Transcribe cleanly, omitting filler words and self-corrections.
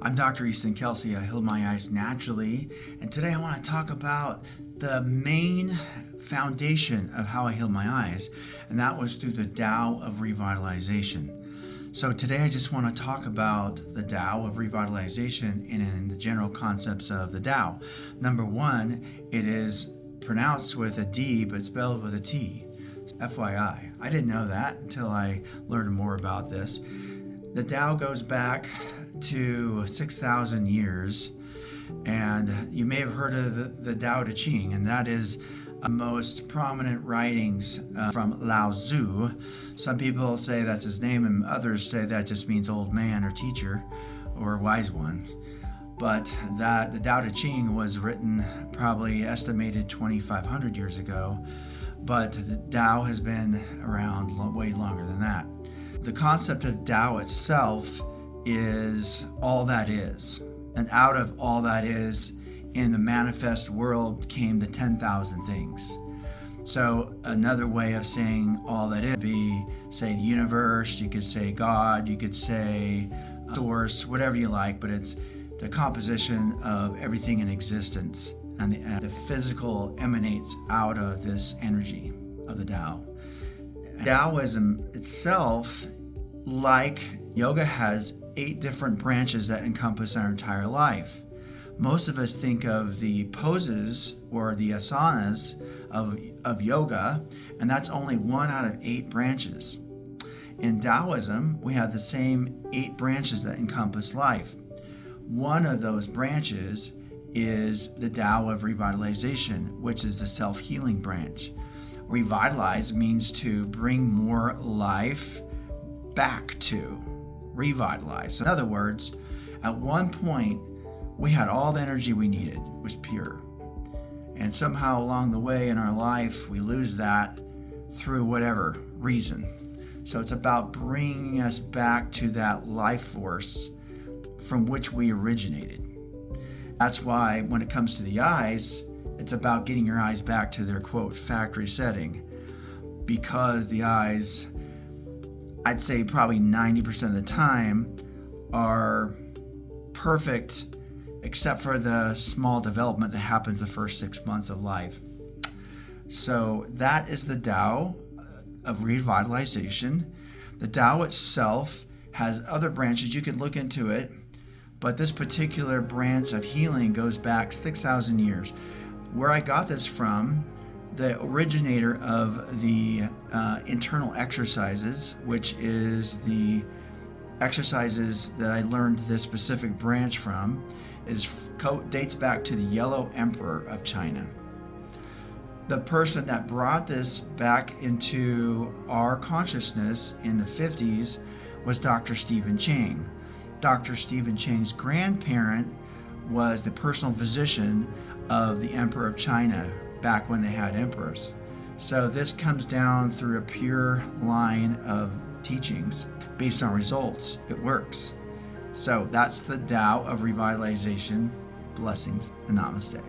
I'm Dr. Easton Kelsey. I healed my eyes naturally, and today I want to talk about the main foundation of how I healed my eyes, and that was through the Tao of Revitalization. So today I just want to talk about the Tao of Revitalization and the general concepts of the Tao. Number one, it is pronounced with a D but spelled with a T. FYI, I didn't know that until I learned more about this. The Tao goes back to 6,000 years, and you may have heard of the Tao Te Ching, and that is the most prominent writings from Lao Tzu. Some people say that's his name, and others say that just means old man or teacher or wise one. But that the Tao Te Ching was written probably estimated 2,500 years ago, but the Tao has been around way longer than that. The concept of Tao itself is all that is. And out of all that is, in the manifest world came the 10,000 things. So another way of saying all that is would be, say, the universe, you could say God, you could say source, whatever you like, but it's the composition of everything in existence. And the physical emanates out of this energy of the Tao. Taoism itself, like yoga, has 8 different branches that encompass our entire life. Most of us think of the poses or the asanas of yoga, and that's only 1 out of 8 branches. In Taoism, we have the same 8 branches that encompass life. One of those branches is the Tao of Revitalization, which is the self-healing branch. Revitalize means to bring more life back to. Revitalize. So in other words, at one point, we had all the energy we needed. It was pure. And somehow along the way in our life, we lose that through whatever reason. So it's about bringing us back to that life force from which we originated. That's why when it comes to the eyes, it's about getting your eyes back to their, quote, factory setting, because the eyes, I'd say probably 90% of the time, are perfect except for the small development that happens the first 6 months of life. So that is the Tao of Revitalization. The Tao itself has other branches. You could look into it, but this particular branch of healing goes back 6,000 years. Where I got this from, the originator of the internal exercises, which is the exercises that I learned this specific branch from, dates back to the Yellow Emperor of China. The person that brought this back into our consciousness in the 50s was Dr. Stephen Chang. Dr. Stephen Chang's grandparent was the personal physician of the Emperor of China back when they had emperors. So this comes down through a pure line of teachings based on results. It works. So that's the Tao of Revitalization. Blessings and namaste.